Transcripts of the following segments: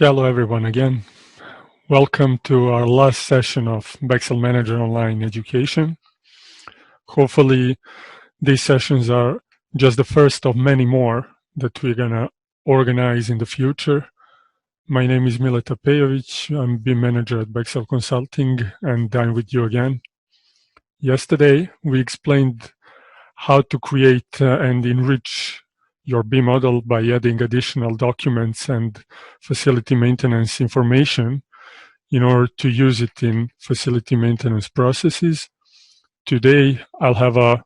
Hello everyone again. Welcome to our last session of BEXEL Manager Online Education. Hopefully these sessions are just the first of many more that we're going to organize in the future. My name is Mileta Pejovic. I'm BIM Manager at BEXEL Consulting, and I'm with you again. Yesterday we explained how to create and enrich your BIM model by adding additional documents and facility maintenance information in order to use it in facility maintenance processes. Today, I'll have a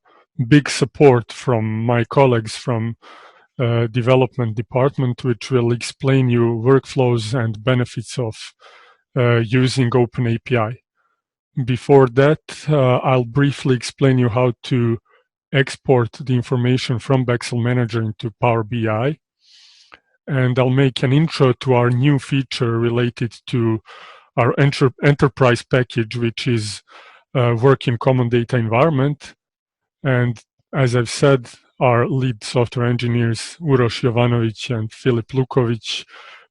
big support from my colleagues from development department, which will explain you workflows and benefits of using OpenAPI. Before that, I'll briefly explain you how to export the information from BEXEL Manager into Power BI. And I'll make an intro to our new feature related to our enterprise package, which is work in common data environment. And as I've said, our lead software engineers, Uroš Jovanovic and Filip Lukovic,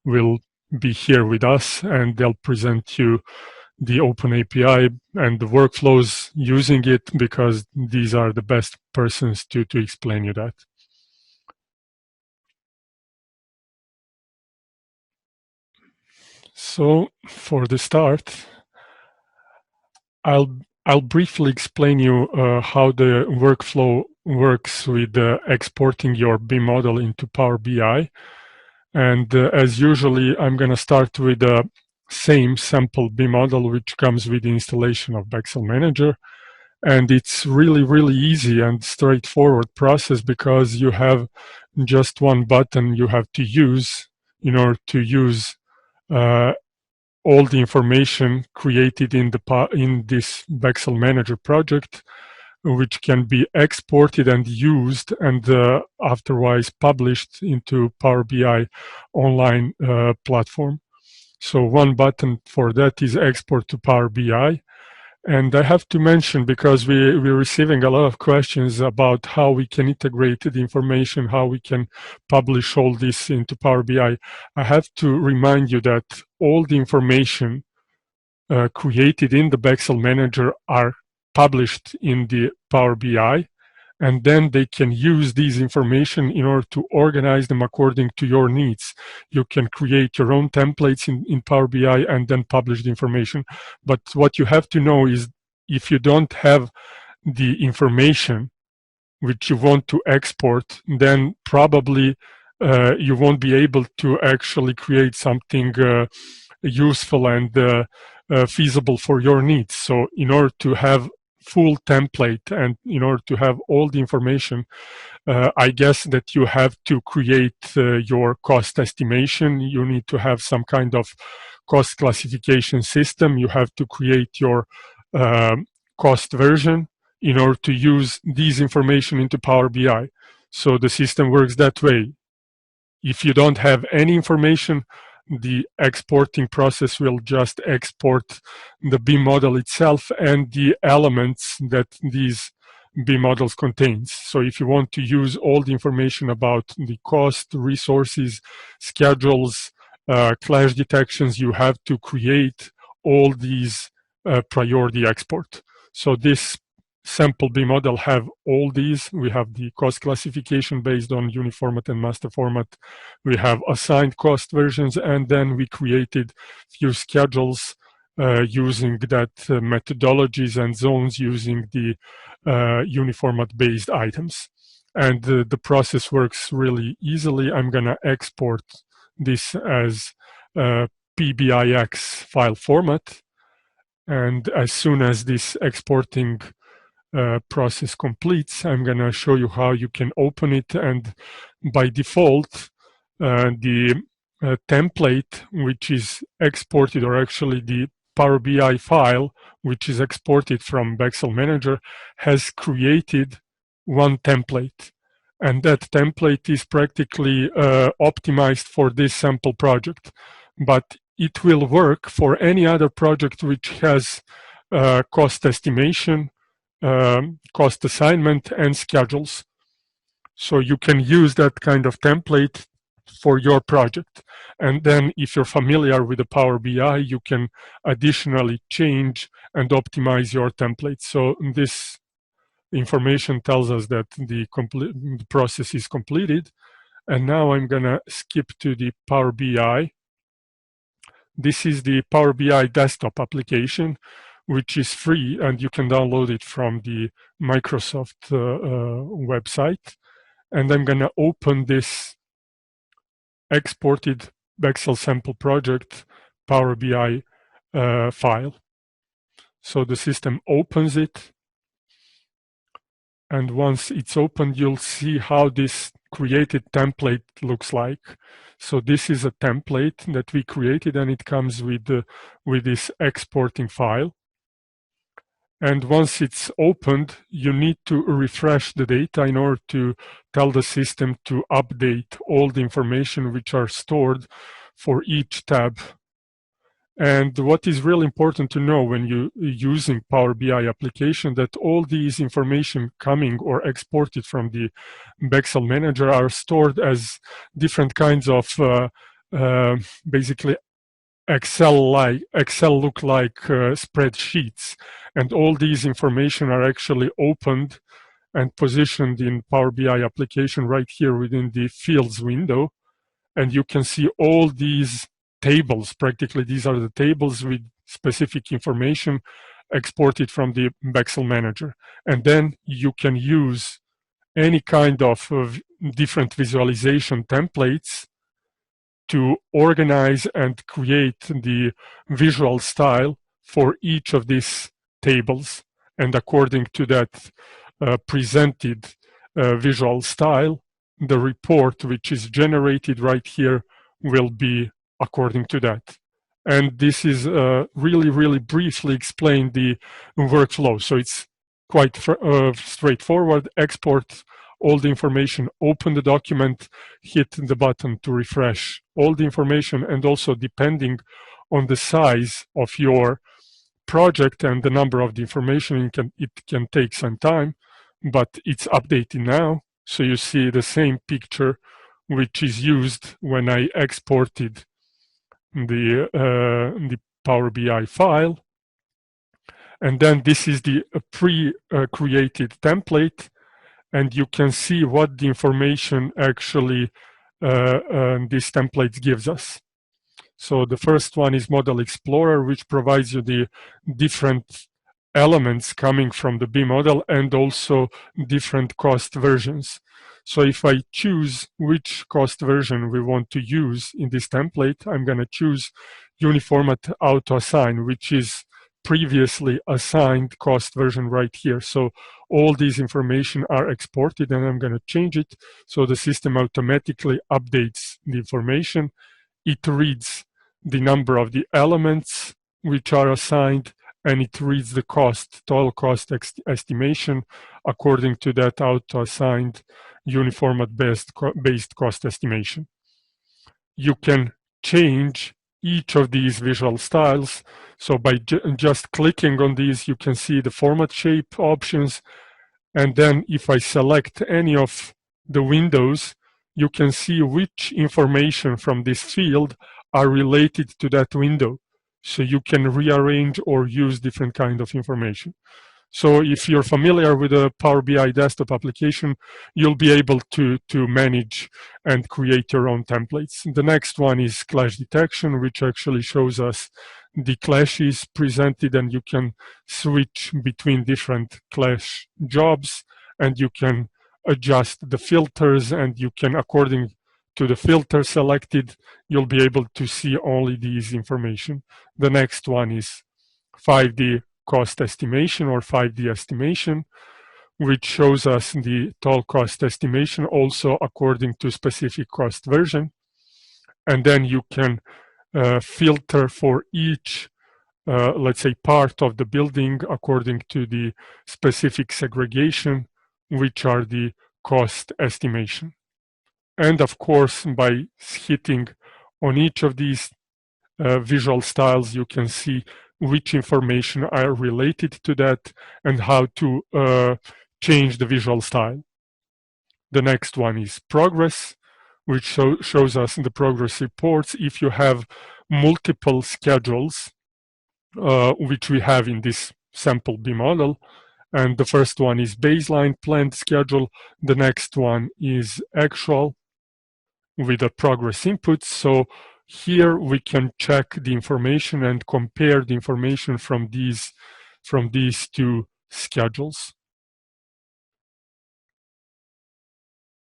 will be here with us, and they'll present you the OpenAPI and the workflows using it, because these are the best persons to explain you that. So for the start, I'll briefly explain you how the workflow works with exporting your BIM model into Power BI. And as usually, I'm going to start with the same sample BIM model, which comes with the installation of BEXEL Manager. And it's really easy and straightforward process, because you have just one button you have to use in order to use all the information created in this BEXEL Manager project, which can be exported and used and afterwards published into Power BI online platform. So one button for that is export to Power BI. And I have to mention, because we're receiving a lot of questions about how we can integrate the information, how we can publish all this into Power BI. I have to remind you that all the information created in the BEXEL Manager are published in the Power BI, and then they can use these information in order to organize them according to your needs. You can create your own templates in Power BI and then publish the information. But what you have to know is, if you don't have the information which you want to export, then probably you won't be able to actually create something useful and feasible for your needs. So in order to have full template and in order to have all the information, I guess that you have to create your cost estimation. You need to have some kind of cost classification system. You have to create your cost version in order to use these information into Power BI. So the system works that way. If you don't have any information, the exporting process will just export the BIM model itself and the elements that these BIM models contains. So if you want to use all the information about the cost, resources, schedules, clash detections, you have to create all these priority export. So this sample BIM model have all these. We have the cost classification based on uniformat and master format. We have assigned cost versions, and then we created few schedules using that methodologies and zones using the uniformat based items. And the process works really easily. I'm going to export this as PBIX file format. And as soon as this exporting process completes, I'm going to show you how you can open it. And by default, the template which is exported, or actually the Power BI file which is exported from BEXEL Manager, has created one template. And that template is practically optimized for this sample project. But it will work for any other project which has cost estimation, cost assignment, and schedules. So you can use that kind of template for your project. And then if you're familiar with the Power BI, you can additionally change and optimize your templates. So this information tells us that the process is completed. And now I'm gonna skip to the Power BI. This is the Power BI desktop application, which is free, and you can download it from the Microsoft website. And I'm gonna open this exported BEXEL sample project Power BI file. So the system opens it, and once it's opened, you'll see how this created template looks like. So this is a template that we created, and it comes with this exporting file. And once it's opened, you need to refresh the data in order to tell the system to update all the information which are stored for each tab. And what is really important to know when you're using Power BI application, that all these information coming or exported from the BEXEL manager are stored as different kinds of basically Excel look like spreadsheets, and all these information are actually opened and positioned in Power BI application right here within the fields window. And you can see all these tables. Practically, these are the tables with specific information exported from the BEXEL manager. And then you can use any kind of different visualization templates to organize and create the visual style for each of these tables. And according to that presented visual style, the report which is generated right here will be according to that. And this is really briefly explain the workflow. So it's quite straightforward. Export all the information, open the document, hit the button to refresh all the information, and also depending on the size of your project and the number of the information, it can take some time, but it's updating now. So you see the same picture which is used when I exported the Power BI file. And then this is the pre-created template, and you can see what the information actually this template gives us. So the first one is Model Explorer, which provides you the different elements coming from the B model and also different cost versions. So if I choose which cost version we want to use in this template, I'm going to choose Uniformat Auto Assign, which is previously assigned cost version right here. So all these information are exported, and I'm going to change it so the system automatically updates the information. It reads the number of the elements which are assigned, and it reads the cost, total cost estimation according to that auto-assigned uniformat-based cost estimation. You can change each of these visual styles. So by just clicking on these, you can see the format shape options. And then if I select any of the windows, you can see which information from this field are related to that window. So you can rearrange or use different kind of information. So if you're familiar with the Power BI desktop application, you'll be able to manage and create your own templates. The next one is clash detection, which actually shows us the clashes presented, and you can switch between different clash jobs, and you can adjust the filters, and you can, according to the filter selected, you'll be able to see only these information. The next one is 5D cost estimation or 5D estimation, which shows us the total cost estimation also according to specific cost version. And then you can filter for each, let's say, part of the building according to the specific segregation, which are the cost estimation. And of course, by hitting on each of these visual styles, you can see which information are related to that and how to change the visual style. The next one is progress, which shows us in the progress reports if you have multiple schedules, which we have in this sample B model. And the first one is baseline planned schedule. The next one is actual with a progress input. So here we can check the information and compare the information from these two schedules.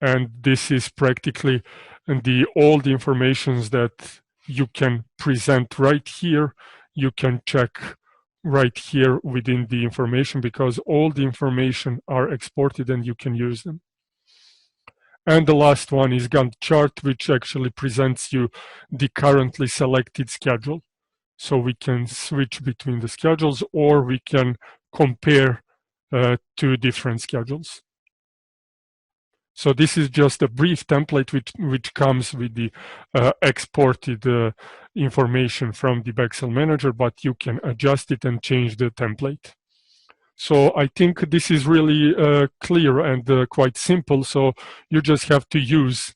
And this is practically all the informations that you can present right here. You can check right here within the information, because all the information are exported and you can use them. And the last one is Gantt chart, which actually presents you the currently selected schedule. So we can switch between the schedules, or we can compare two different schedules. So this is just a brief template which comes with the exported information from the BEXEL manager, but you can adjust it and change the template. So I think this is really clear and quite simple. So you just have to use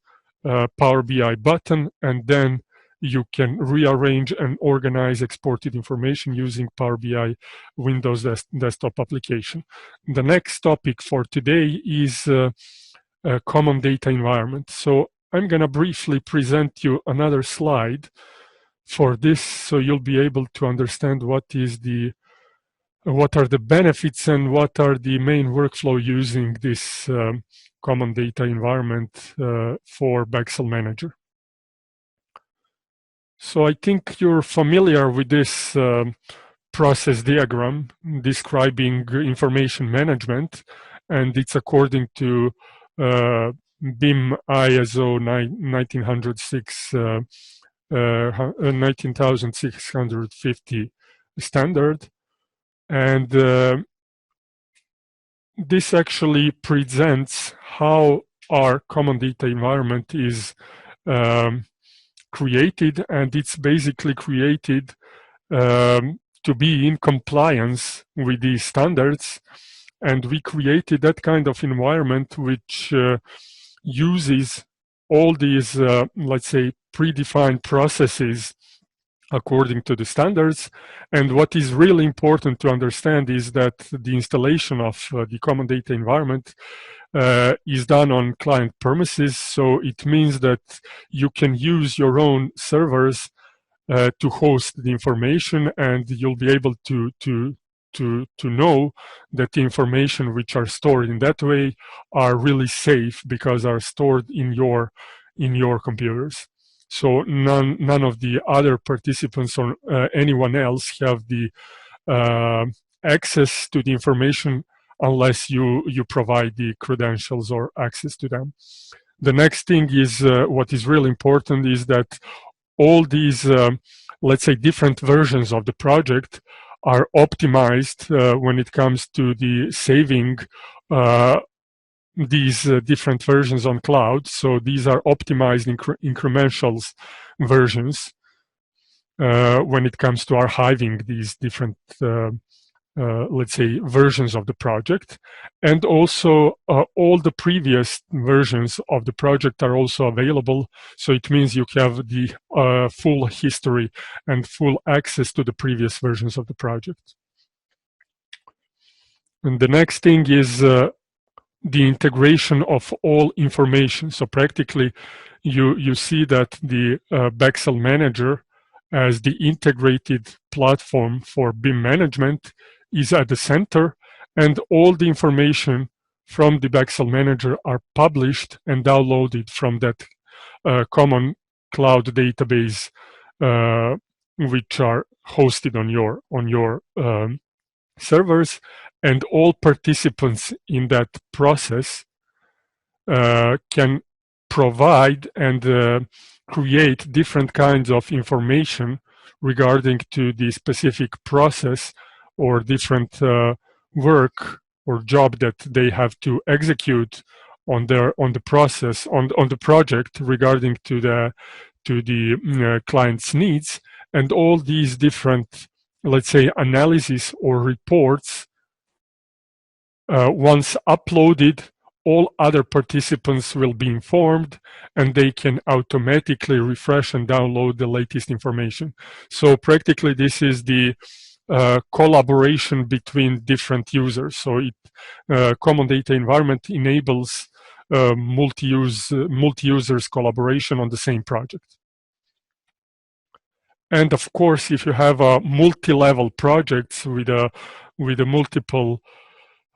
Power BI button, and then you can rearrange and organize exported information using Power BI Windows desktop application. The next topic for today is a common data environment. So I'm going to briefly present you another slide for this, so you'll be able to understand what are the benefits and what are the main workflow using this common data environment for BEXEL Manager. So I think you're familiar with this process diagram describing information management, and it's according to BIM ISO 19650 standard. And this actually presents how our common data environment is created, and it's basically created to be in compliance with these standards. And we created that kind of environment which uses all these, let's say, predefined processes according to the standards. And what is really important to understand is that the installation of the common data environment is done on client premises. So it means that you can use your own servers to host the information, and you'll be able to know that the information which are stored in that way are really safe, because are stored in your computers. So none of the other participants or anyone else have the access to the information unless you provide the credentials or access to them. The next thing is what is really important is that all these, let's say, different versions of the project are optimized when it comes to the saving these different versions on cloud. So these are optimized incremental versions when it comes to archiving these different, let's say, versions of the project. And also all the previous versions of the project are also available. So it means you have the full history and full access to the previous versions of the project. And the next thing is the integration of all information. So practically, you see that the BEXEL Manager, as the integrated platform for BIM management, is at the center, and all the information from the BEXEL Manager are published and downloaded from that common cloud database, which are hosted on your servers. And all participants in that process can provide and create different kinds of information regarding to the specific process or different work or job that they have to execute on the process on the project regarding to the client's needs. And all these different, let's say, analysis or reports, once uploaded, all other participants will be informed, and they can automatically refresh and download the latest information. So practically this is the collaboration between different users. So common data environment enables multi-users collaboration on the same project. And of course, if you have a multi-level projects with a multiple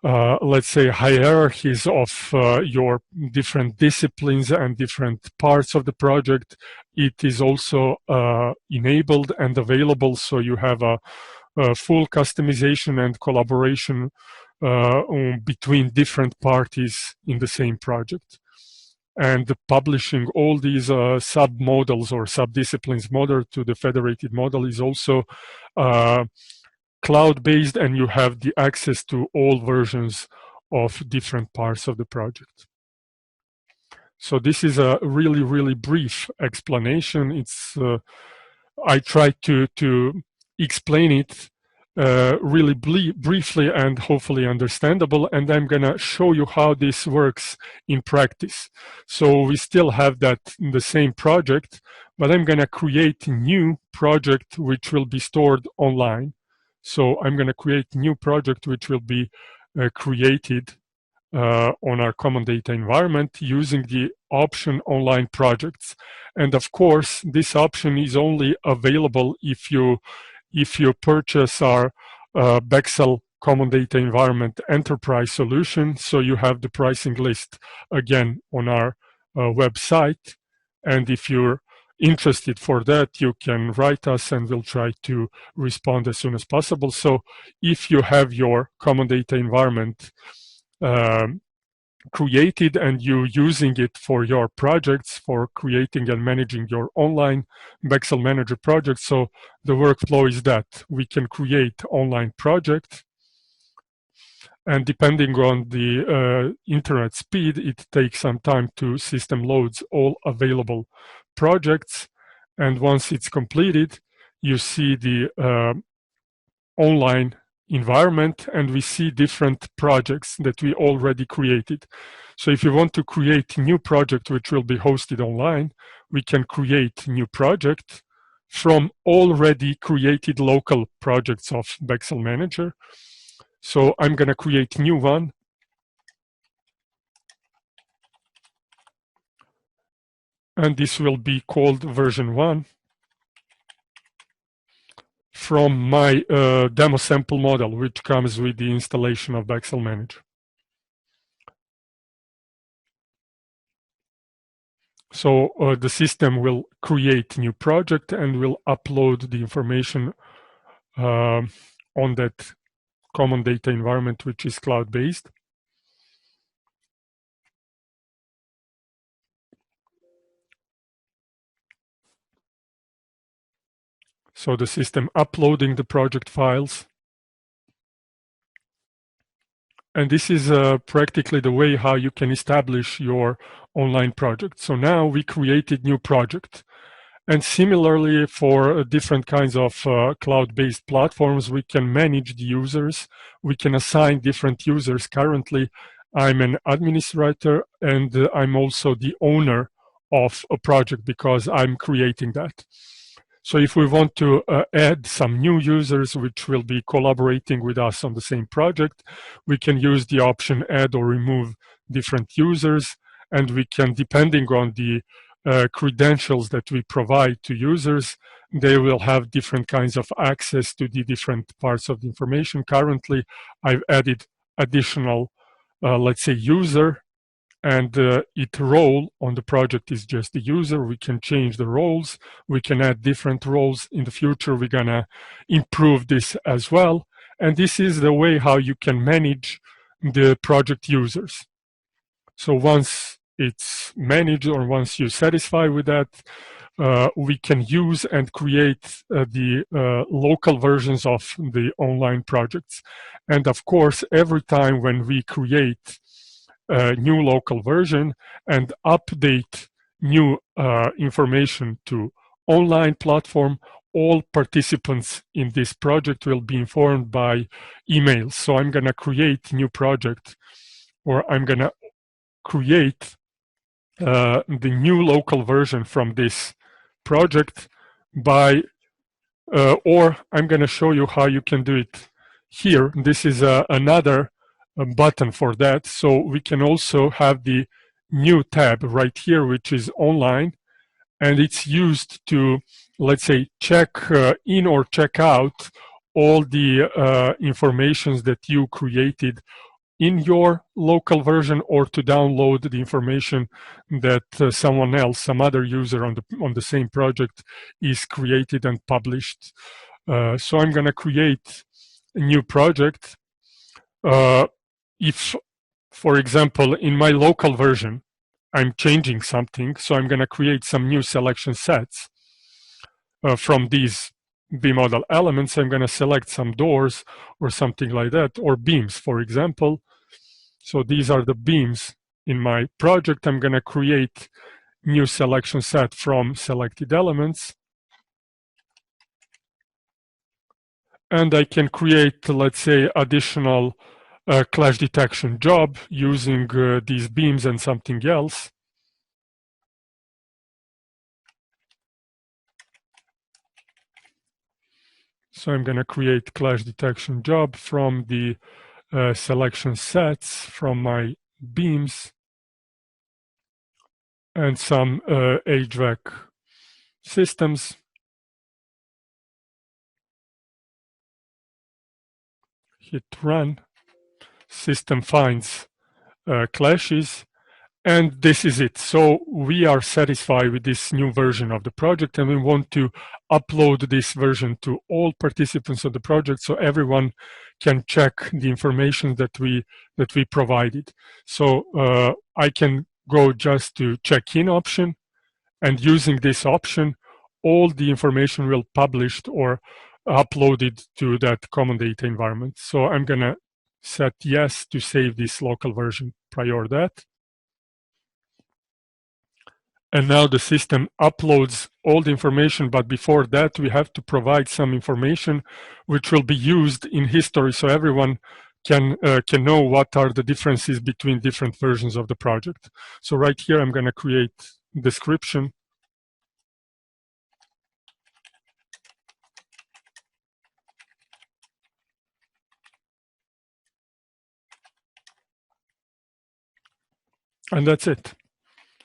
let's say hierarchies of your different disciplines and different parts of the project, it is also enabled and available, so you have a full customization and collaboration between different parties in the same project. And publishing all these sub-models or sub-disciplines model to the federated model is also cloud-based, and you have the access to all versions of different parts of the project. So this is a really, really brief explanation. It's I tried to explain it really briefly and hopefully understandable, and I'm gonna show you how this works in practice. So we still have that in the same project, but I'm gonna create a new project which will be stored online. So I'm going to create a new project which will be created on our common data environment using the option online projects. And of course, this option is only available if you purchase our BEXEL common data environment enterprise solution. So you have the pricing list again on our website. And if you're interested for that, you can write us and we'll try to respond as soon as possible. So if you have your common data environment created and you're using it for your projects, for creating and managing your online BEXEL Manager project, so the workflow is that we can create online project, and depending on the internet speed, it takes some time to system loads all available projects. And once it's completed, you see the online environment, and we see different projects that we already created. So if you want to create a new project which will be hosted online, we can create a new project from already created local projects of BEXEL Manager. So I'm going to create a new one. And this will be called version 1 from my demo sample model, which comes with the installation of BEXEL Manager. So the system will create a new project and will upload the information on that common data environment, which is cloud-based. So the system uploading the project files. And this is practically the way how you can establish your online project. So now we created new project. And similarly, for different kinds of cloud-based platforms, we can manage the users. We can assign different users. Currently, I'm an administrator, and I'm also the owner of a project because I'm creating that. So if we want to add some new users which will be collaborating with us on the same project, we can use the option add or remove different users, and we can, depending on the credentials that we provide to users, they will have different kinds of access to the different parts of the information. Currently, I've added additional, let's say, user, and its role on the project is just the user. We can change the roles. We can add different roles. In the future, we're gonna improve this as well. And this is the way how you can manage the project users. So once it's managed, or once you're satisfied with that, we can use and create the local versions of the online projects. And of course, every time when we create a new local version and update new information to online platform, all participants in this project will be informed by email. So I'm going to create new project, or I'm going to create the new local version from this project by, or I'm going to show you how you can do it here. This is another button for that. So we can also have the new tab right here, which is online, and it's used to, let's say, check in or check out all the informations that you created in your local version, or to download the information that someone else, some other user on the same project is created and published. So I'm going to create a new project. If, for example, in my local version, I'm changing something, so I'm going to create some new selection sets from these B-model elements. I'm going to select some doors or something like that, or beams, for example. So these are the beams in my project. I'm going to create new selection set from selected elements. And I can create, let's say, additional clash detection job using these beams and something else. So I'm going to create clash detection job from the selection sets from my beams and some HVAC systems. Hit run. System finds clashes, and this is it. So we are satisfied with this new version of the project, and we want to upload this version to all participants of the project so everyone can check the information that we provided. So I can go just to check-in option, and using this option, all the information will published or uploaded to that common data environment. So I'm going to set yes to save this local version prior that. And now the system uploads all the information, but before that we have to provide some information which will be used in history so everyone can know what are the differences between different versions of the project. So right here I'm going to create description. And that's it.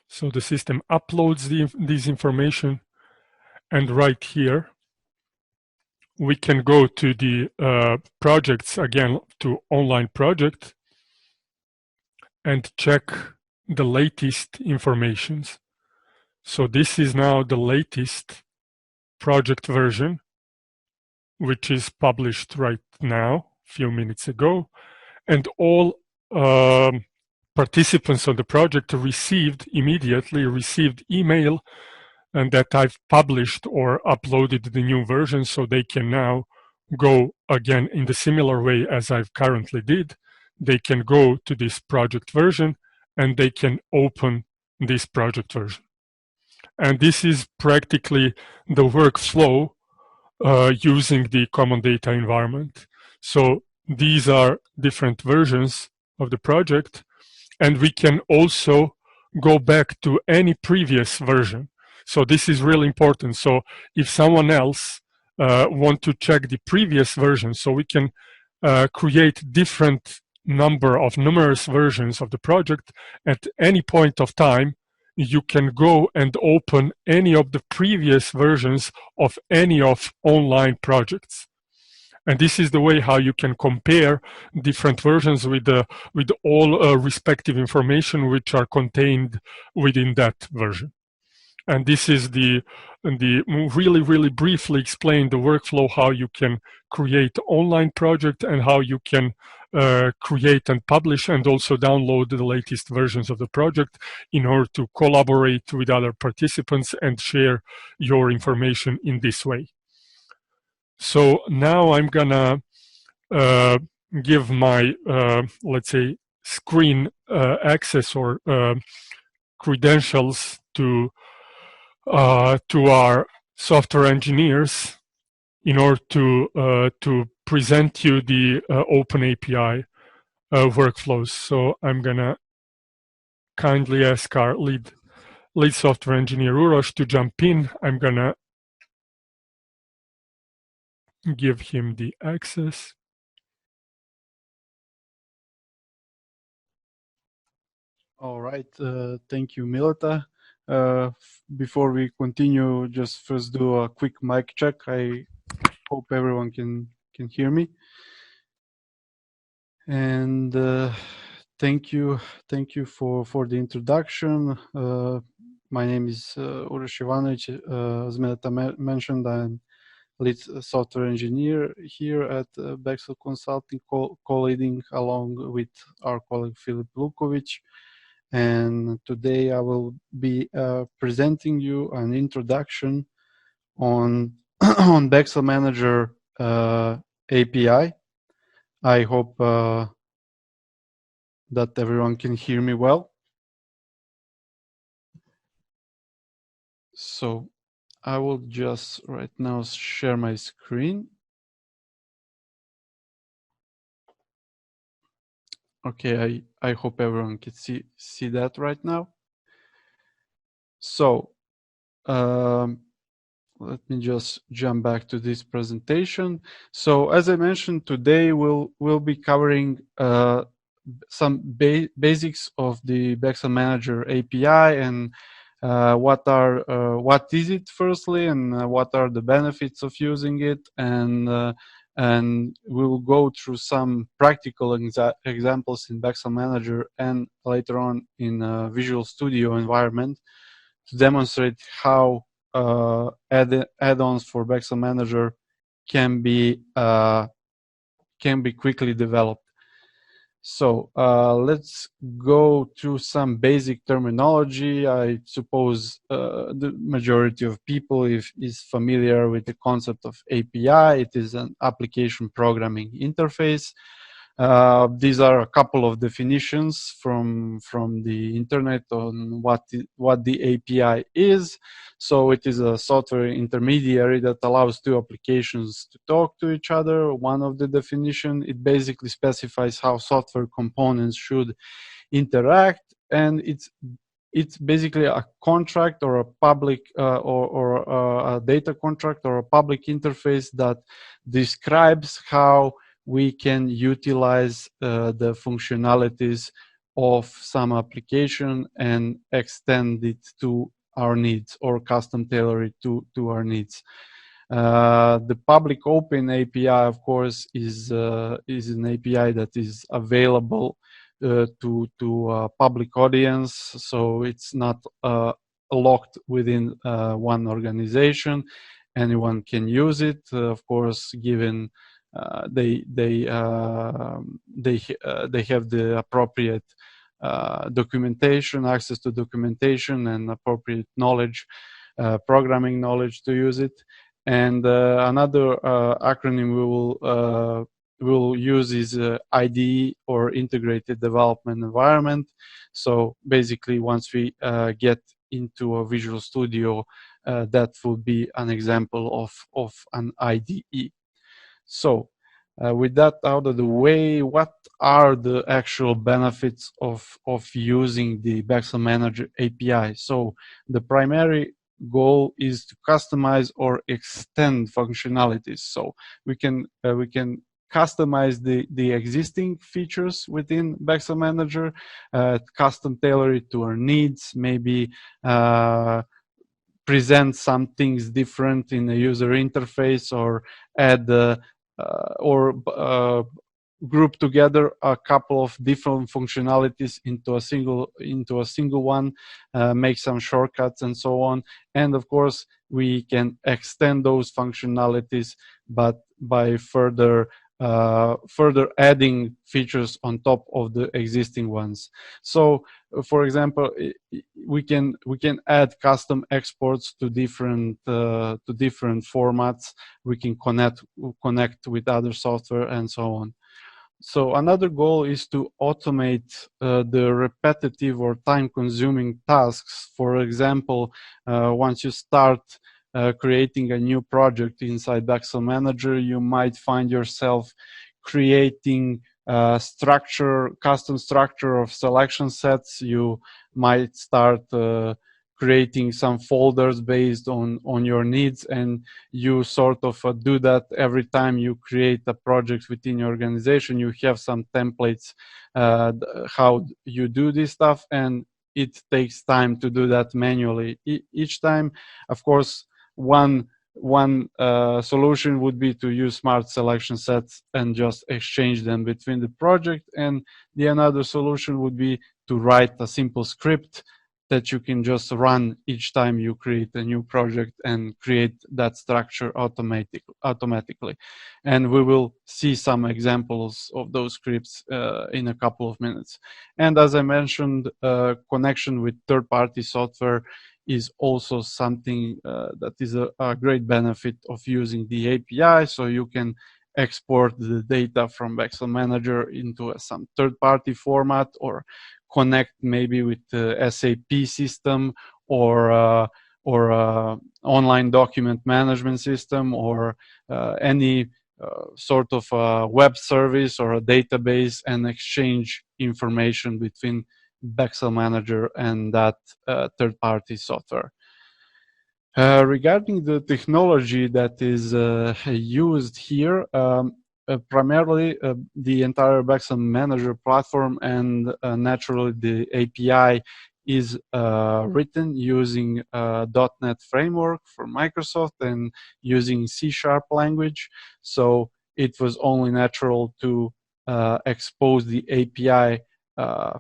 So the system uploads this information, and right here we can go to the projects again, to online project, and check the latest informations. So this is now the latest project version, which is published right now, a few minutes ago, and all participants of the project immediately received email and that I've published or uploaded the new version, so they can now go again in the similar way as I've currently did. They can go to this project version and they can open this project version. And this is practically the workflow using the common data environment. So these are different versions of the project, and we can also go back to any previous version. So this is really important. So if someone else want to check the previous version, so we can create different numerous versions of the project at any point of time. You can go and open any of the previous versions of any of online projects. And this is the way how you can compare different versions with all respective information which are contained within that version. And this is the really briefly explain the workflow, how you can create online project and how you can create and publish and also download the latest versions of the project in order to collaborate with other participants and share your information in this way. So now I'm gonna give my, let's say, screen access or credentials to our software engineers in order to present you the Open API workflows. So I'm gonna kindly ask our lead software engineer Uroš to jump in. I'm gonna give him the access. All right, thank you, Mileta. Before we continue, just first do a quick mic check. I hope everyone can hear me. And thank you for the introduction. My name is Uroš Ivanovic. As Mileta mentioned, I'm lead software engineer here at BEXEL Consulting, co-leading along with our colleague Filip Lukovic. And today I will be presenting you an introduction on on BEXEL Manager API. I hope that everyone can hear me well. So I will just right now share my screen. Okay, I hope everyone can see that right now. So let me just jump back to this presentation. So as I mentioned, today we'll be covering some basics of the BEXEL Manager API and what is it firstly, and what are the benefits of using it, and we will go through some practical examples in BEXEL Manager and later on in Visual Studio environment to demonstrate how add-ons for BEXEL Manager can be quickly developed. So let's go through some basic terminology. I suppose the majority of people is familiar with the concept of API. It is an application programming interface. These are a couple of definitions from the internet on what the API is. So it is a software intermediary that allows two applications to talk to each other. One of the definition, it basically specifies how software components should interact, and it's basically a contract or a public or a data contract or a public interface that describes how we can utilize the functionalities of some application and extend it to our needs or custom tailor it to our needs. The public open API, of course, is an API that is available to public audience, so it's not locked within one organization. Anyone can use it, of course, given they have the appropriate documentation, access to documentation, and appropriate knowledge, programming knowledge to use it. And another acronym we will use is IDE, or Integrated Development Environment. So basically, once we get into a Visual Studio, that would be an example of an IDE. So with that out of the way, what are the actual benefits of using the BEXEL Manager API? So the primary goal is to customize or extend functionalities. So we can customize the existing features within BEXEL Manager, custom tailor it to our needs, maybe present some things different in the user interface, or add group together a couple of different functionalities into a single one, make some shortcuts and so on. And of course, we can extend those functionalities, but by further adding features on top of the existing ones. So for example, we can add custom exports to different formats. We can connect with other software and so on. So another goal is to automate the repetitive or time-consuming tasks. For example, once you start creating a new project inside BEXEL Manager, you might find yourself creating custom structure of selection sets. You might start creating some folders based on your needs, and you sort of do that every time you create a project within your organization. You have some templates how you do this stuff, and it takes time to do that manually each time. Of course, one solution would be to use smart selection sets and just exchange them between the project, and the another solution would be to write a simple script that you can just run each time you create a new project and create that structure automatically. And we will see some examples of those scripts in a couple of minutes. And as I mentioned, connection with third-party software is also something that is a great benefit of using the API. So you can export the data from BEXEL Manager into some third-party format, or connect maybe with the SAP system, or online document management system, or any sort of web service or a database, and exchange information between BEXEL Manager and that third-party software. Regarding the technology that is used here, primarily the entire BEXEL Manager platform and naturally the API is written using .NET framework for Microsoft and using C# language. So it was only natural to expose the API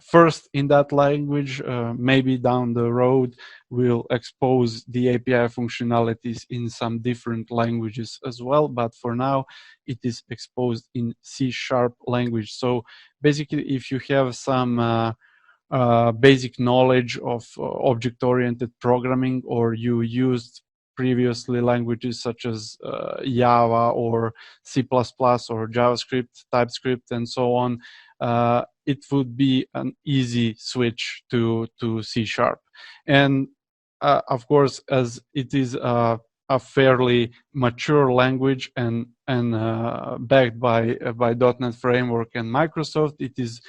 first in that language. Maybe down the road we'll expose the API functionalities in some different languages as well, but for now it is exposed in C# language. So basically, if you have some basic knowledge of object-oriented programming, or you used previously languages such as Java or C++ or JavaScript, TypeScript, and so on, it would be an easy switch to C#. And of course, as it is a fairly mature language and backed by .NET Framework and Microsoft, it is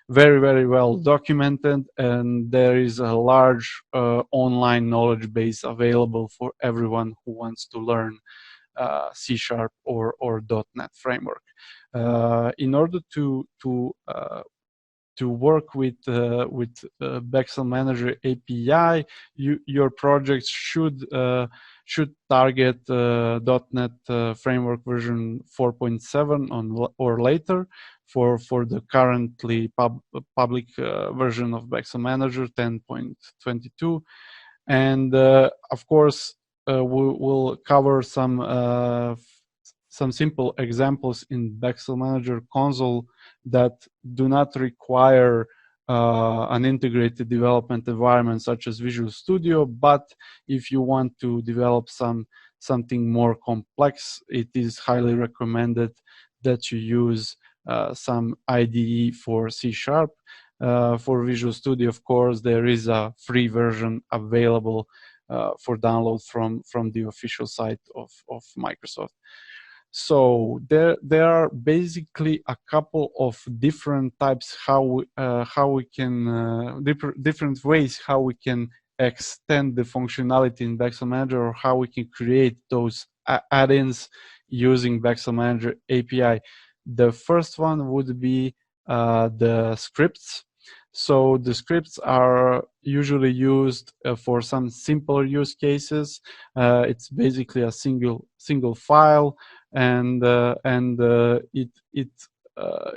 very, very well documented, and there is a large online knowledge base available for everyone who wants to learn C# or .NET Framework. In order to work with BEXEL Manager API, your projects should target .NET Framework version 4.7 or later. For the currently public version of BEXEL Manager 10.22, and of course we'll cover some simple examples in BEXEL Manager console that do not require an integrated development environment such as Visual Studio. But if you want to develop something more complex, it is highly recommended that you use some IDE for C#. For Visual Studio, of course, there is a free version available for download from the official site of Microsoft. So there are basically a couple of different types how we can different ways how we can extend the functionality in BEXEL Manager, or how we can create those add-ins using BEXEL Manager API. The first one would be the scripts. So the scripts are usually used for some simpler use cases. It's basically a single file, and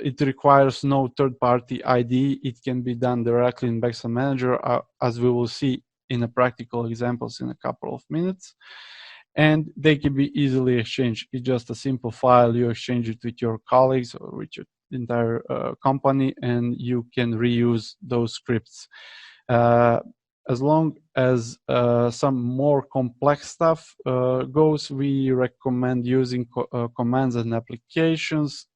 it requires no third-party IDE. It can be done directly in BEXEL Manager, as we will see in a practical examples in a couple of minutes. And they can be easily exchanged. It's just a simple file. You exchange it with your colleagues or with your entire company, and you can reuse those scripts. As long as some more complex stuff goes, we recommend using commands and applications.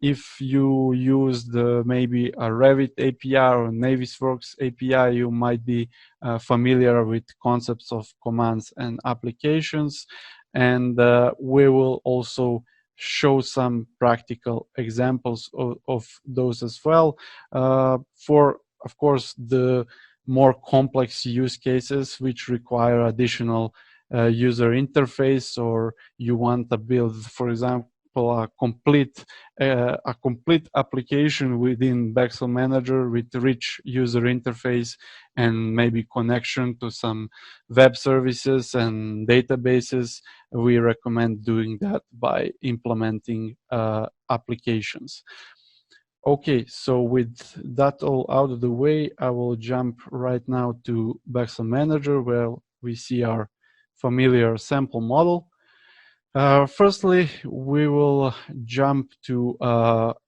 If you used maybe a Revit API or Navisworks API, you might be familiar with concepts of commands and applications. And we will also show some practical examples of those as well. For, of course, the more complex use cases which require additional user interface, or you want to build, for example, a complete application within BEXEL Manager with rich user interface and maybe connection to some web services and databases, we recommend doing that by implementing applications. Okay, so with that all out of the way, I will jump right now to BEXEL Manager, where we see our familiar sample model. Firstly, we will jump to,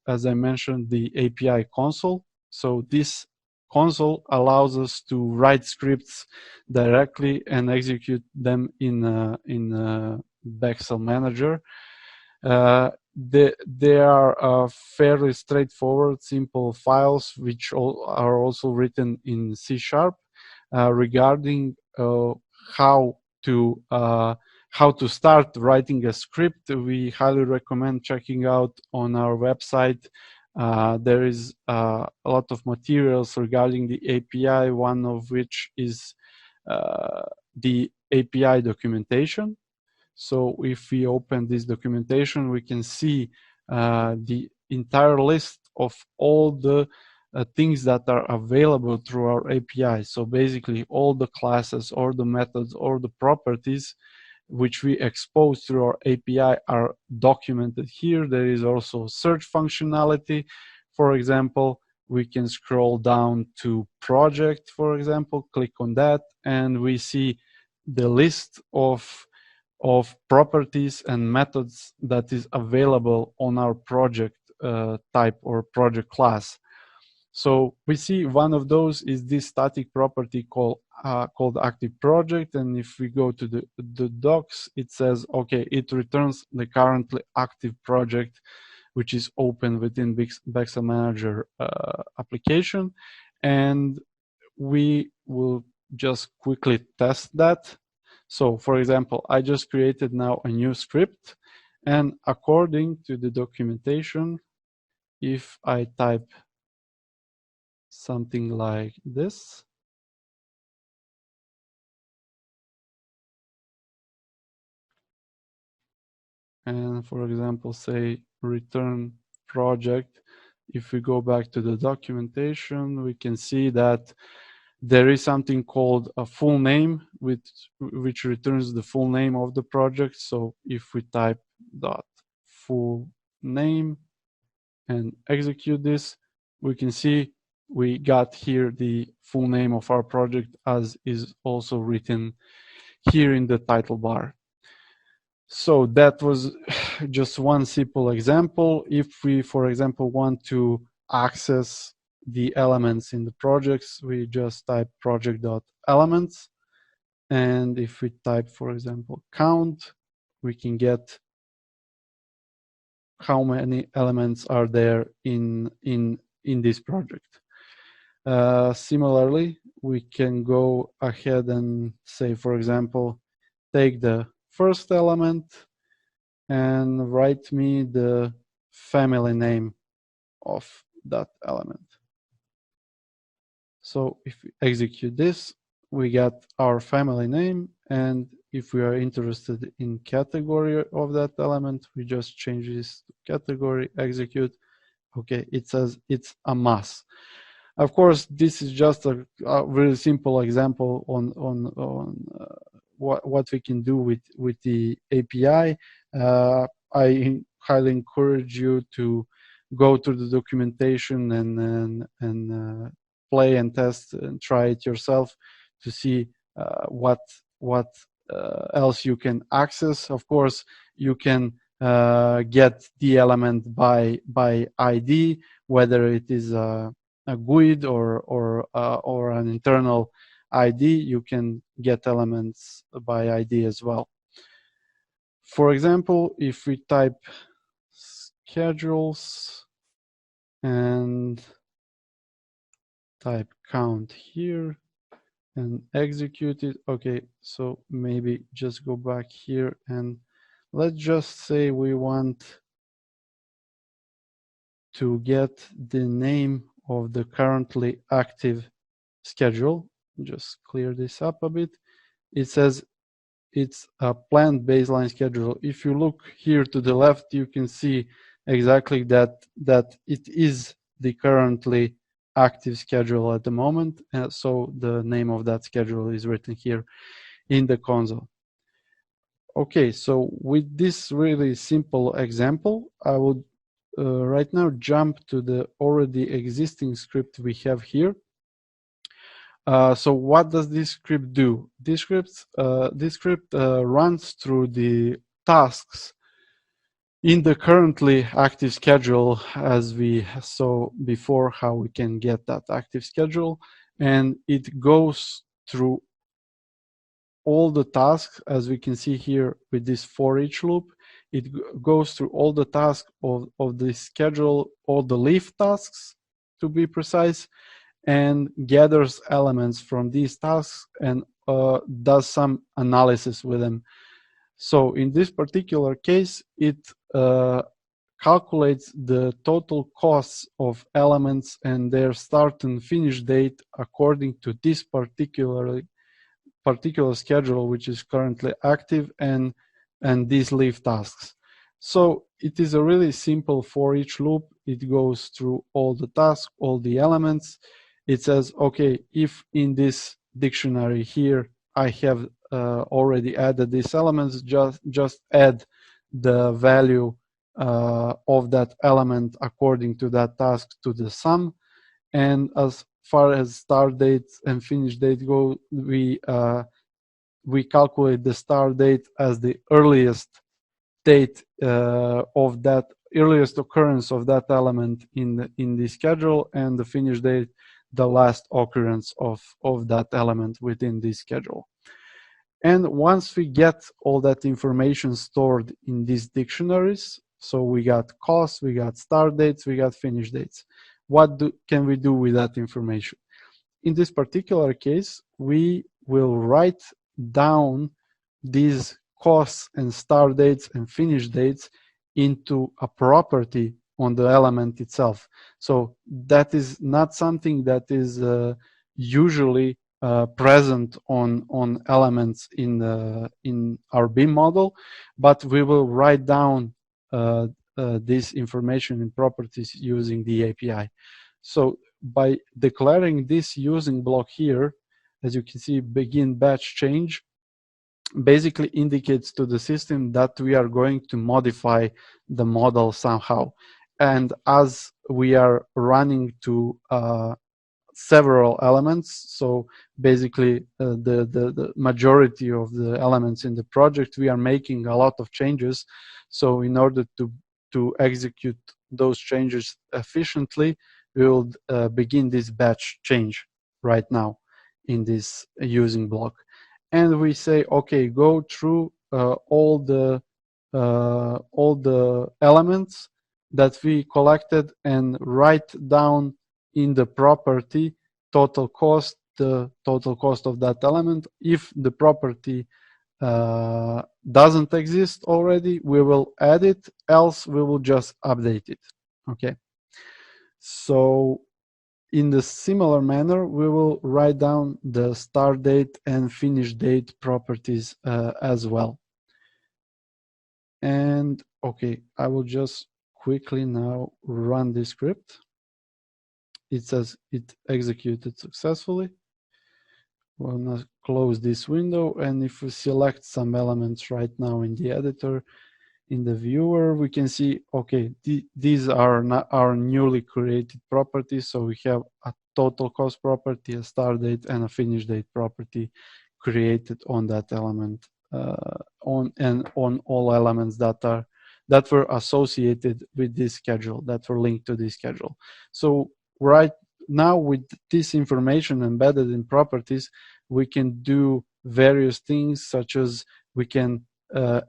as I mentioned, the API console. So this console allows us to write scripts directly and execute them in BEXEL Manager. They are fairly straightforward, simple files, which are also written in C#. Regarding how to start writing a script, we highly recommend checking out on our website. There is a lot of materials regarding the API, one of which is the API documentation. So if we open this documentation, we can see the entire list of all the things that are available through our API. So basically all the classes or the methods or the properties which we expose through our API are documented here. There is also search functionality. For example, we can scroll down to project, for example, click on that, and we see the list of properties and methods that is available on our project type or project class. So we see one of those is this static property called active project, and if we go to the docs, it says, okay, it returns the currently active project which is open within BEXEL Manager application, and we will just quickly test that. So for example, I just created now a new script, and according to the documentation, if I type something like this, and for example, say return project, if we go back to the documentation, we can see that there is something called a full name, which returns the full name of the project. So if we type dot full name and execute this, we can see we got here the full name of our project as is also written here in the title bar. So that was just one simple example. If we, for example, want to access the elements in the projects, we just type project.elements. And if we type, for example, count, we can get how many elements are there in this project. Similarly, we can go ahead and say, for example, take the first element and write me the family name of that element. So if we execute this, we get our family name, and if we are interested in category of that element, we just change this to category, execute. Okay, it says it's a mass. Of course, this is just a really simple example on what we can do with the API. I highly encourage you to go to the documentation and play and test and try it yourself to see what else you can access. Of course, you can get the element by ID, whether it is a GUID or an internal ID. You can get elements by ID as well. For example, if we type schedules and type count here and execute it. Okay, so maybe just go back here and let's just say we want to get the name of the currently active schedule. Just clear this up a bit. It says it's a planned baseline schedule. If you look here to the left, you can see exactly that it is the currently active schedule at the moment. So the name of that schedule is written here in the console. Okay, so with this really simple example, I would right now jump to the already existing script we have here. So what does this script do? This script runs through the tasks in the currently active schedule, as we saw before how we can get that active schedule, and it goes through all the tasks, as we can see here with this for each loop. It goes through all the tasks of the schedule, all the leaf tasks to be precise, and gathers elements from these tasks and does some analysis with them. So in this particular case, it calculates the total costs of elements and their start and finish date according to this particular schedule, which is currently active, and these leaf tasks. So it is a really simple for each loop. It goes through all the tasks, all the elements. It says, okay, if in this dictionary here I have already added these elements, just add the value of that element according to that task to the sum. And as far as start date and finish date go, we calculate the start date as the earliest date of that earliest occurrence of that element in the schedule, and the finish date the last occurrence of that element within this schedule. And once we get all that information stored in these dictionaries, so we got costs, we got start dates, we got finish dates, what can we do with that information? In this particular case, we will write down these costs and start dates and finish dates into a property on the element itself. So that is not something that is usually present on elements in our BIM model, but we will write down this information in properties using the API. So by declaring this using block here, as you can see, begin batch change, basically indicates to the system that we are going to modify the model somehow. And as we are running to several elements, so basically the majority of the elements in the project, we are making a lot of changes. So in order to execute those changes efficiently, we will begin this batch change right now in this using block. And we say, okay, go through all the elements that we collected and write down in the property total cost, the total cost of that element. If the property doesn't exist already, we will add it, else we will just update it. Okay. So in the similar manner, we will write down the start date and finish date properties as well. And okay, I will just quickly now run this script. It says it executed successfully. We'll now close this window, and if we select some elements right now in the editor, in the viewer, we can see, okay, these are not our newly created properties. So we have a total cost property, a start date, and a finish date property created on that element, on all elements that were associated with this schedule, that were linked to this schedule. So right now, with this information embedded in properties, we can do various things, such as we can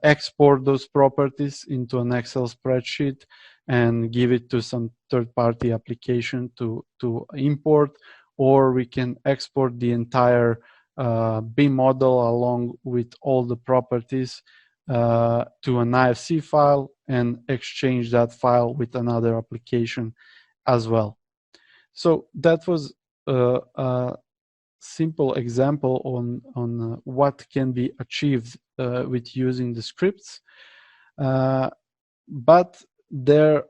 export those properties into an Excel spreadsheet and give it to some third-party application to import, or we can export the entire BIM model along with all the properties to an IFC file and exchange that file with another application as well. So that was a simple example on what can be achieved with using the scripts. But there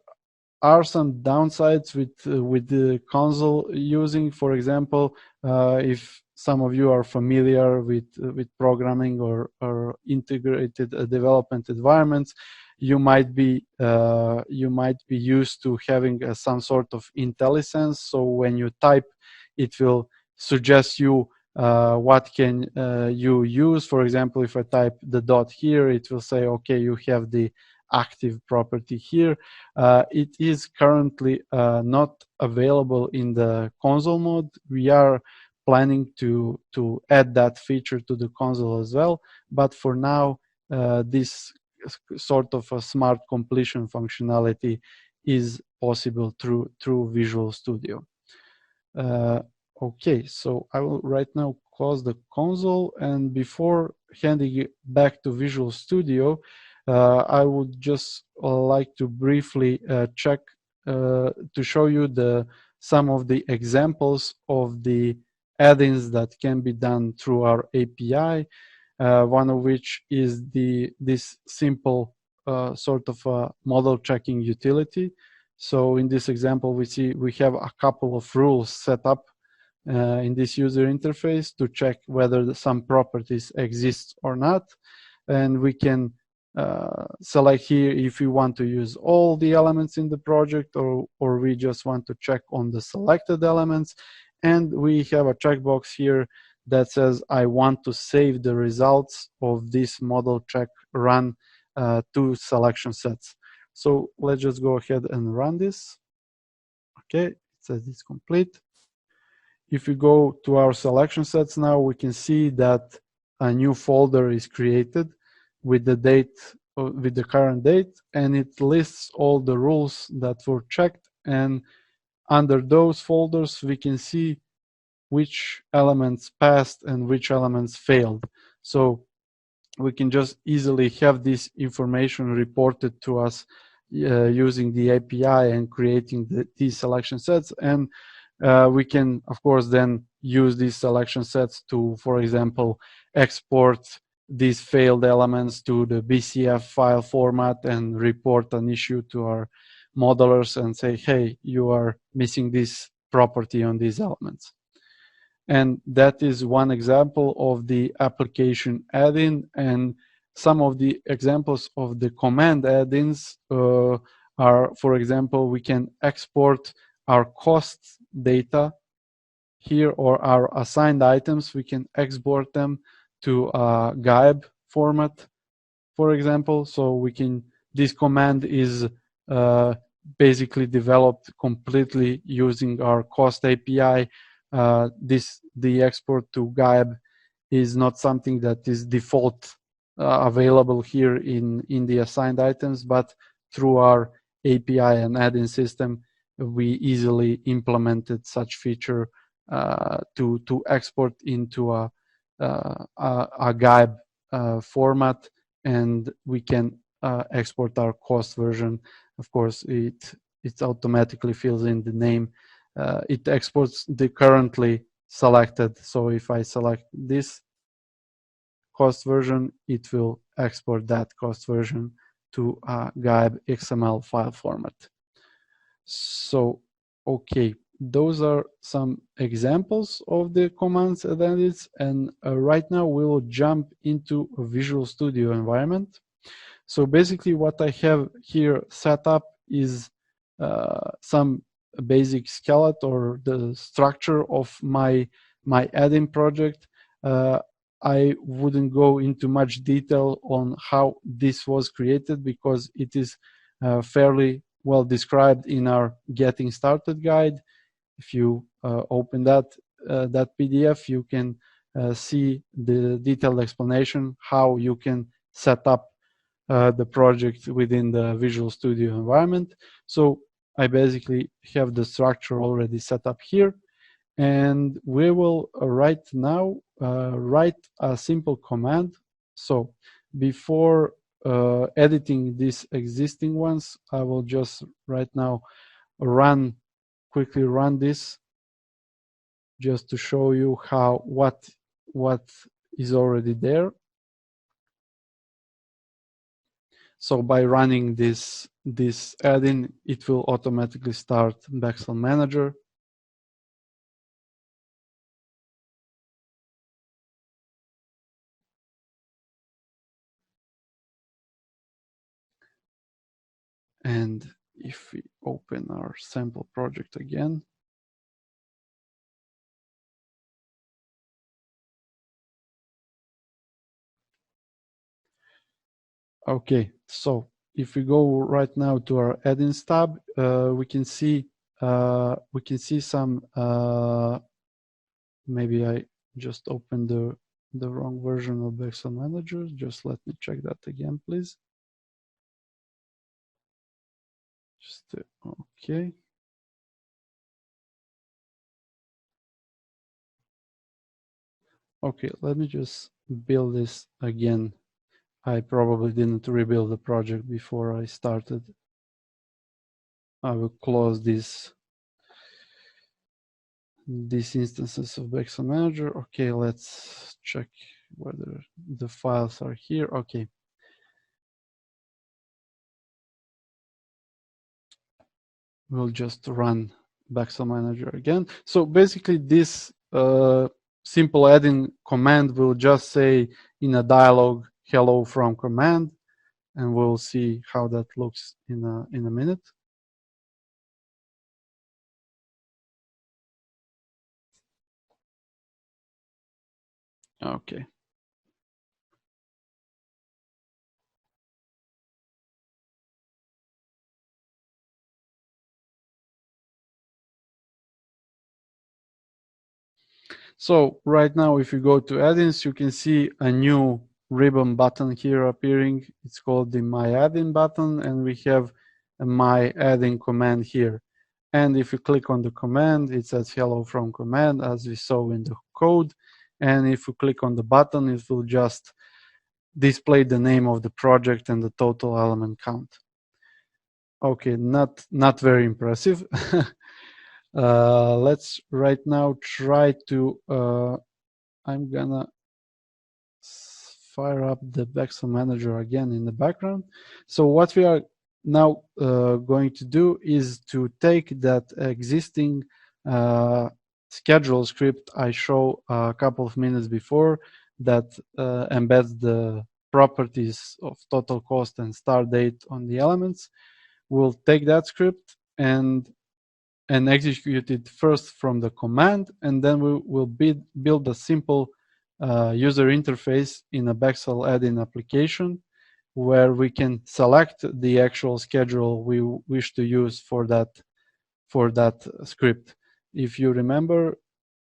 are some downsides with the console using. For example, if some of you are familiar with programming or integrated development environments, you might be used to having some sort of IntelliSense. So when you type, it will suggest you what can you use. For example, if I type the dot here, it will say, okay, you have the active property here. It is currently not available in the console mode. We are planning to add that feature to the console as well, but for now this sort of a smart completion functionality is possible through Visual Studio. Okay, so I will right now close the console, and before handing it back to Visual Studio, I would just like to briefly check to show you some of the examples of the add-ins that can be done through our API. One of which is this simple sort of model checking utility. So in this example, we have a couple of rules set up in this user interface to check whether some properties exist or not, and we can select here if we want to use all the elements in the project or we just want to check on the selected elements. And we have a checkbox here that says I want to save the results of this model check run to selection sets. So let's just go ahead and run this. Okay, it says it's complete. If we go to our selection sets now, we can see that a new folder is created with the date, with the current date, and it lists all the rules that were checked. And under those folders, we can see which elements passed and which elements failed. So we can just easily have this information reported to us using the API and creating these selection sets. And we can, of course, then use these selection sets to, for example, export these failed elements to the BCF file format and report an issue to our modelers and say, hey, you are missing this property on these elements. And that is one example of the application add-in. And some of the examples of the command add-ins are, for example, we can export our cost data here or our assigned items. We can export them to a GAIB format, for example. So we can, this command is basically developed completely using our cost API. The export to GAIB is not something that is default available here in the assigned items, but through our API and add-in system, we easily implemented such feature to export into a GAIB format, and we can export our cost version. Of course, it automatically fills in the name. It exports the currently selected. So if I select this cost version, it will export that cost version to a GAIB XML file format. So, okay, those are some examples of the commands and edits. And right now we will jump into a Visual Studio environment. So basically what I have here set up is some basic skeleton or the structure of my add-in project. I wouldn't go into much detail on how this was created because it is fairly well described in our Getting Started guide. If you open that PDF, you can see the detailed explanation how you can set up the project within the Visual Studio environment. So I basically have the structure already set up here, and we will right now write a simple command. So before editing these existing ones, I will just right now quickly run this just to show you what is already there. So by running this add-in, it will automatically start BEXEL Manager. And if we open our sample project again, okay, so if we go right now to our add-ins tab, we can see some. Maybe I just opened the wrong version of BEXEL Manager. Just let me check that again, please. Just okay. Okay, let me just build this again. I probably didn't rebuild the project before I started. I will close these instances of BEXEL Manager. Okay, let's check whether the files are here. Okay. We'll just run BEXEL Manager again. So basically this simple add-in command will just say in a dialog, hello from command, and we'll see how that looks in a minute. Okay. So right now, if you go to add-ins, you can see a new ribbon button here appearing. It's called the My Add-in button, and we have a My Add-in command here. And if you click on the command, it says hello from command, as we saw in the code. And if you click on the button, it will just display the name of the project and the total element count. Okay, not very impressive. Let's right now try to, I'm gonna fire up the BEXEL Manager again in the background. So what we are now going to do is to take that existing schedule script I showed a couple of minutes before that embeds the properties of total cost and start date on the elements. We'll take that script and execute it first from the command, and then we will build a simple user interface in a BEXEL add-in application where we can select the actual schedule we wish to use for that script. If you remember,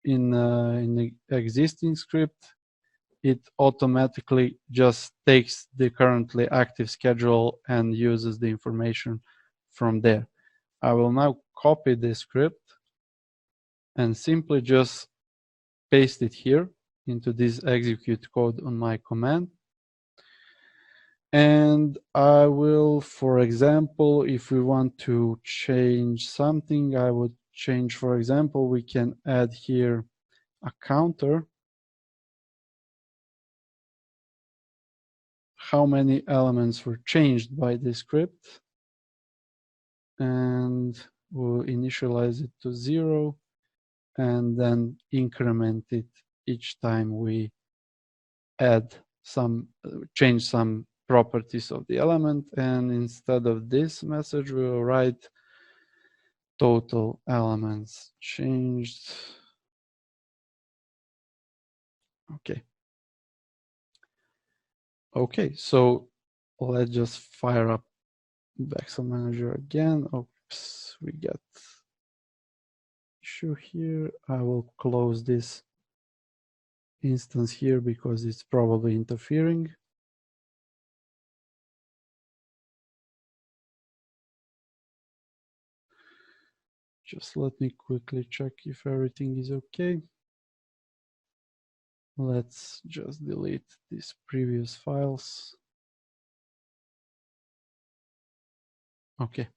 in the existing script, it automatically just takes the currently active schedule and uses the information from there. I will now copy this script and simply just paste it here into this execute code on my command. And I will, for example, if we want to change something, I would change, for example, we can add here a counter. How many elements were changed by this script? And we'll initialize it to 0 and then increment it each time we add change some properties of the element. And instead of this message, we will write total elements changed. Okay. Okay, so let's just fire up BEXEL Manager again. Oops, we got issue here. I will close this instance here because it's probably interfering. Just let me quickly check if everything is okay. Let's just delete these previous files. Okay.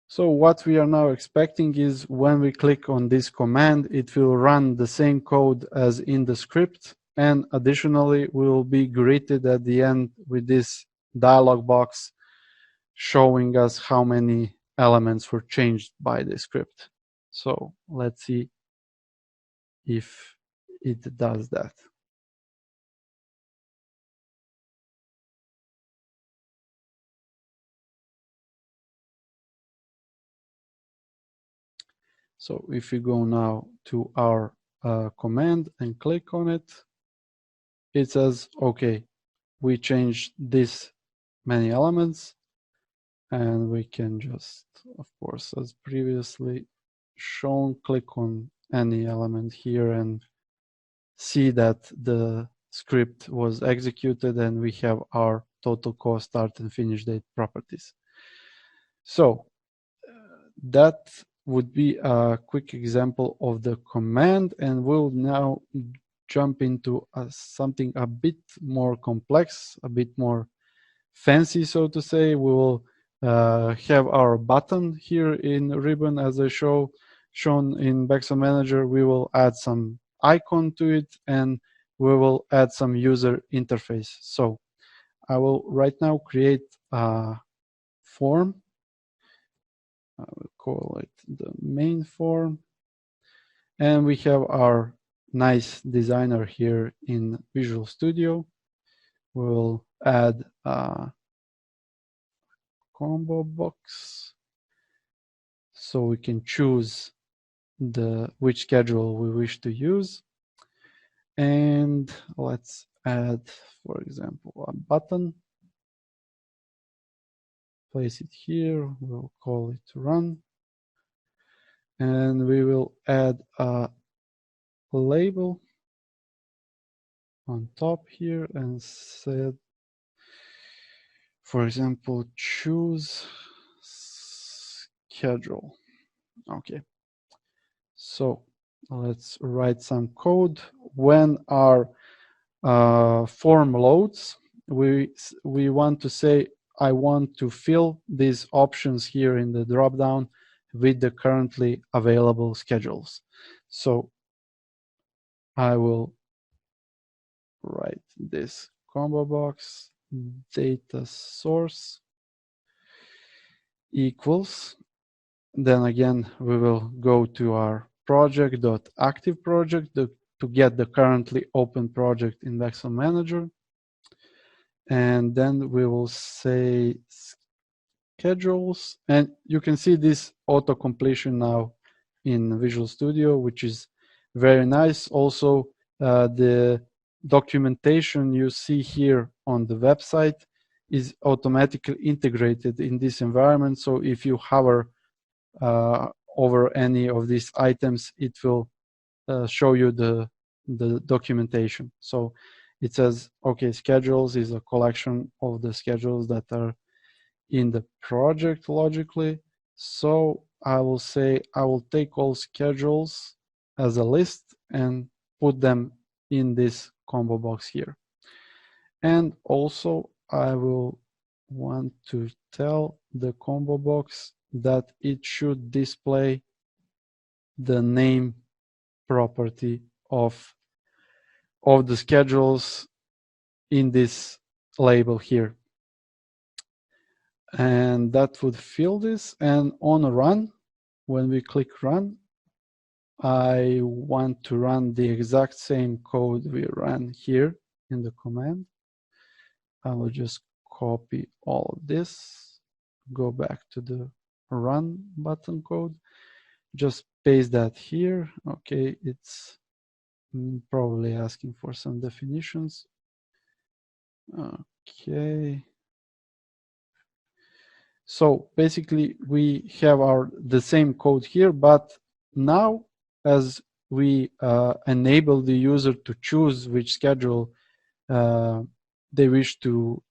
So what we are now expecting is when we click on this command, it will run the same code as in the script. And additionally, we will be greeted at the end with this dialog box showing us how many elements were changed by the script. So let's see if it does that. So if we go now to our command and click on it, it says, okay, we changed this many elements, and we can just, of course, as previously shown, click on any element here and see that the script was executed, and we have our total cost, start and finish date properties. So that would be a quick example of the command, and we'll now jump into something a bit more complex, a bit more fancy, so to say. We will have our button here in ribbon as I shown in BEXEL Manager. We will add some icon to it, and we will add some user interface. So I will right now create a form. I will call it the main form. And we have our nice designer here in Visual Studio. We'll add a combo box so we can choose which schedule we wish to use. And let's add, for example, a button. Place it here. We'll call it run. And we will add a label on top here and set, for example, choose schedule. Okay. So let's write some code. When our form loads, we want to say, I want to fill these options here in the dropdown with the currently available schedules. So I will write this combo box data source equals. Then again, we will go to our project.active project to get the currently open project in BEXEL Manager. And then we will say schedules. And you can see this auto completion now in Visual Studio, which is very nice. Also, the documentation you see here on the website is automatically integrated in this environment. So if you hover over any of these items, it will show you the documentation. So it says, okay, schedules is a collection of the schedules that are in the project logically. So I will say, I will take all schedules as a list and put them in this combo box here. And also I will want to tell the combo box that it should display the name property of the schedules in this label here. And that would fill this. And on a run, when we click run, I want to run the exact same code we ran here in the command. I will just copy all of this, go back to the run button code, just paste that here. Okay, it's probably asking for some definitions. Okay. So basically we have the same code here, but now as we enable the user to choose which schedule they wish to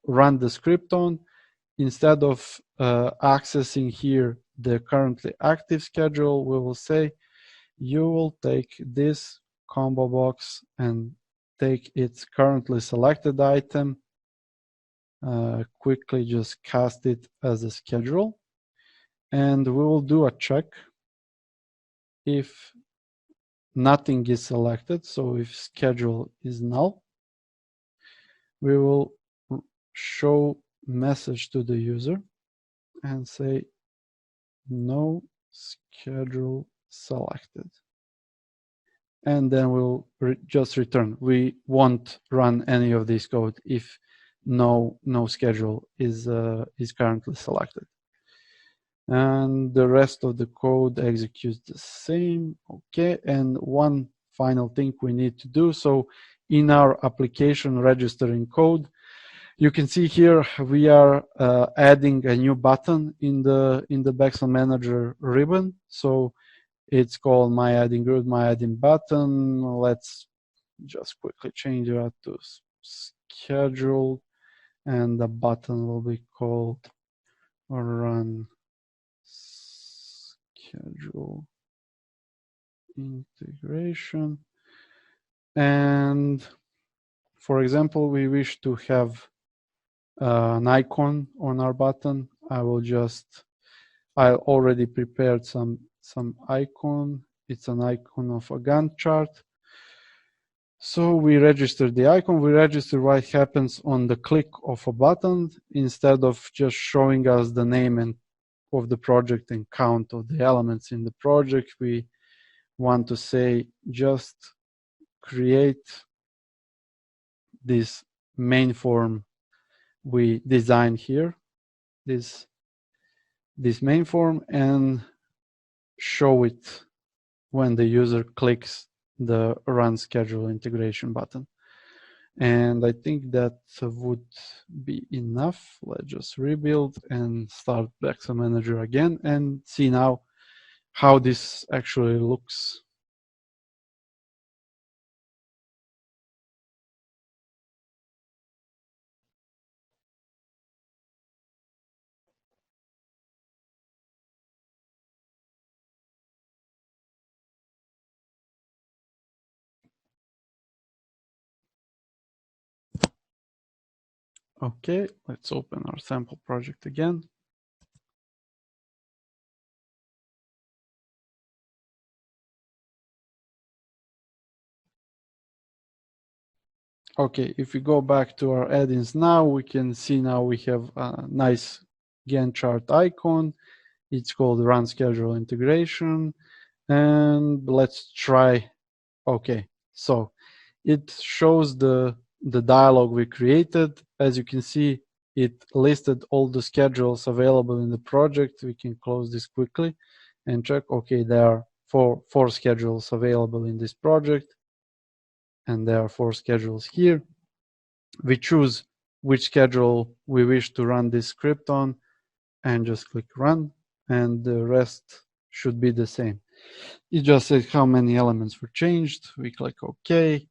run the script on, instead of accessing here the currently active schedule, we will say you will take this combo box and take its currently selected item, quickly just cast it as a schedule, and we will do a check if nothing is selected. So if schedule is null, we will show message to the user and say no schedule selected. And then we'll just return. We won't run any of this code if no schedule is currently selected. And the rest of the code executes the same. Okay, and one final thing we need to do. So in our application registering code, you can see here we are adding a new button in the BEXEL Manager ribbon. So it's called My Adding Group, My Adding Button. Let's just quickly change that to schedule, and the button will be called Run Schedule Integration. And for example, we wish to have an icon on our button. I already prepared some icon. It's an icon of a Gantt chart. So we register the icon. We register what happens on the click of a button instead of just showing us the name of the project and count of the elements in the project. We want to say just create this main form we designed here, this main form, and show it when the user clicks the Run Schedule Integration button. And I think that would be enough. Let's just rebuild and start BEXEL Manager again and see now how this actually looks. Okay, let's open our sample project again. Okay, if we go back to our add-ins now, we can see now we have a nice Gantt chart icon. It's called Run Schedule Integration. And let's try. Okay, so it shows the dialog we created. As you can see, it listed all the schedules available in the project. We can close this quickly and check. Okay, there are four schedules available in this project, and there are 4 schedules here. We choose which schedule we wish to run this script on and just click run, and the rest should be the same. It just says how many elements were changed. We click OK,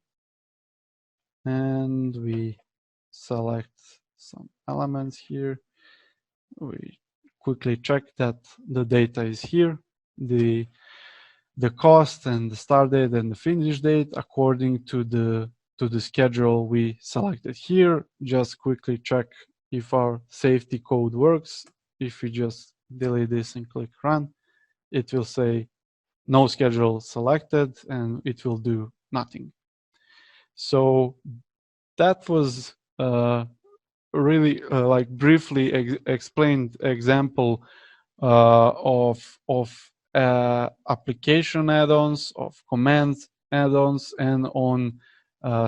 and we select some elements here. We quickly check that the data is here, the cost and the start date and the finish date according to the schedule we selected here. Just quickly check if our safety code works. If we just delete this and click run, it will say no schedule selected, and it will do nothing. So that was really like briefly explained example of application add-ons, of commands add-ons, and on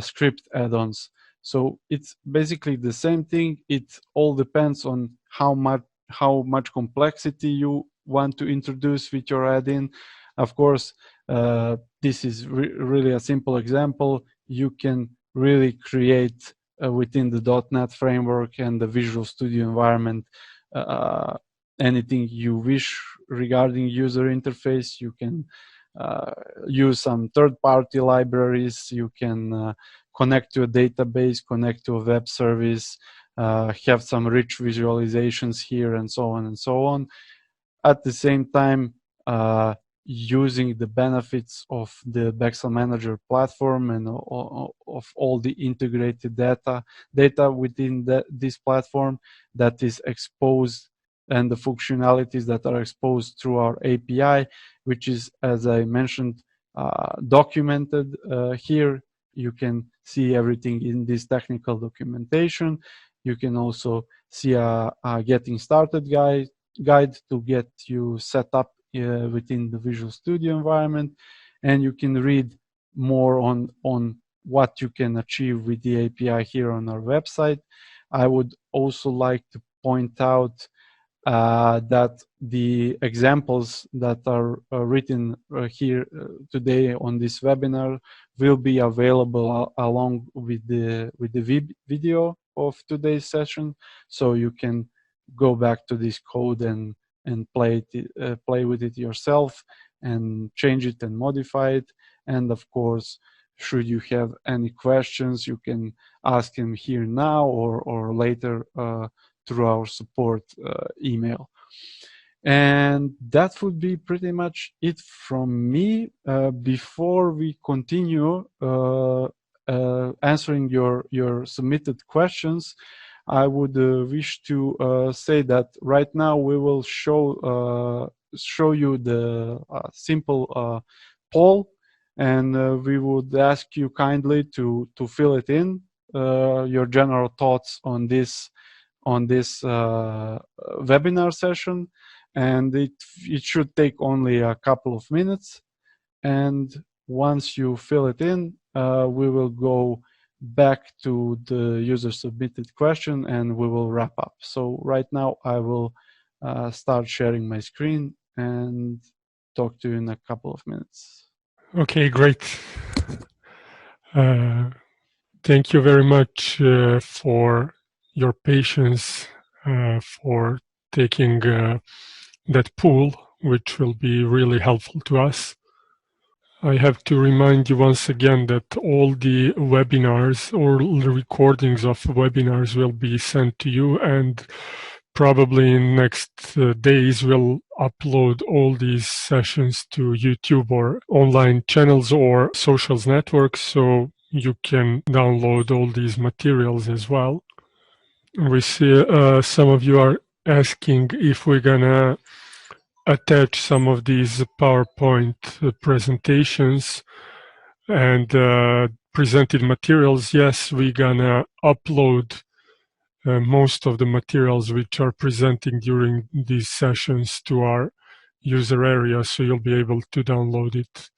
script add-ons. So it's basically the same thing. It all depends on how much complexity you want to introduce with your add-in. Of course, this is really a simple example. You can really create within the .NET framework and the Visual Studio environment anything you wish regarding user interface. You can use some third-party libraries. You can connect to a database, connect to a web service, have some rich visualizations here, and so on and so on. At the same time, using the benefits of the BEXEL Manager platform and of all the integrated data within this platform that is exposed, and the functionalities that are exposed through our API, which is, as I mentioned, documented here. You can see everything in this technical documentation. You can also see a getting started guide to get you set up within the Visual Studio environment, and you can read more on what you can achieve with the API here on our website. I would also like to point out that the examples that are written here today on this webinar will be available along with the video of today's session, so you can go back to this code and play with it yourself and change it and modify it. And of course, should you have any questions, you can ask him here now or later through our support email. And that would be pretty much it from me. Before we continue answering your submitted questions, I would wish to say that right now we will show you the simple poll, and we would ask you kindly to fill it in, your general thoughts on this webinar session, and it should take only a couple of minutes. And once you fill it in, we will go back to the user submitted question and we will wrap up. So right now I will start sharing my screen and talk to you in a couple of minutes. Okay, great. Thank you very much for your patience, for taking that pool, which will be really helpful to us. I have to remind you once again that all the webinars or the recordings of webinars will be sent to you, and probably in next days we'll upload all these sessions to YouTube or online channels or socials networks, so you can download all these materials as well. We see some of you are asking if we're gonna attach some of these PowerPoint presentations and presented materials. Yes, we're gonna upload most of the materials which are presenting during these sessions to our user area, so you'll be able to download it.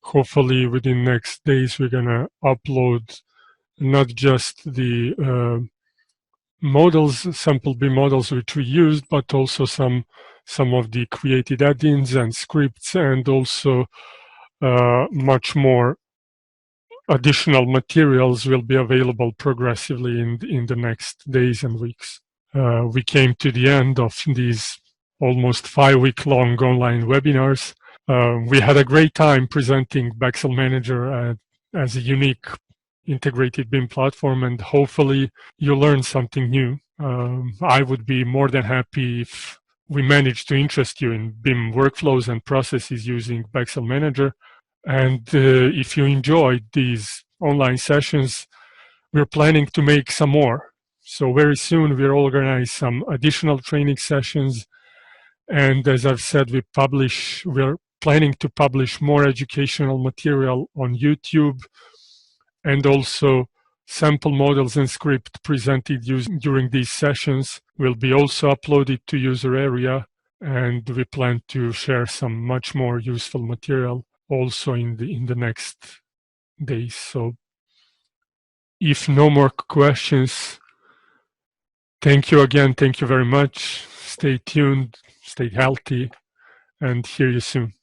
Hopefully within next days we're gonna upload not just the models, sample B models which we used, but also some of the created add-ins and scripts, and also much more additional materials will be available progressively in the next days and weeks. We came to the end of these almost 5-week-long online webinars. We had a great time presenting BEXEL Manager as a unique integrated BIM platform, and hopefully you learned something new. I would be more than happy if we managed to interest you in BIM workflows and processes using BEXEL Manager. And if you enjoyed these online sessions, we're planning to make some more. So very soon we'll organize some additional training sessions. And as I've said, we're planning to publish more educational material on YouTube, and also sample models and script presented during these sessions will be also uploaded to user area, and we plan to share some much more useful material also in the next days. So if no more questions, thank you again. Thank you very much. Stay tuned, stay healthy, and hear you soon.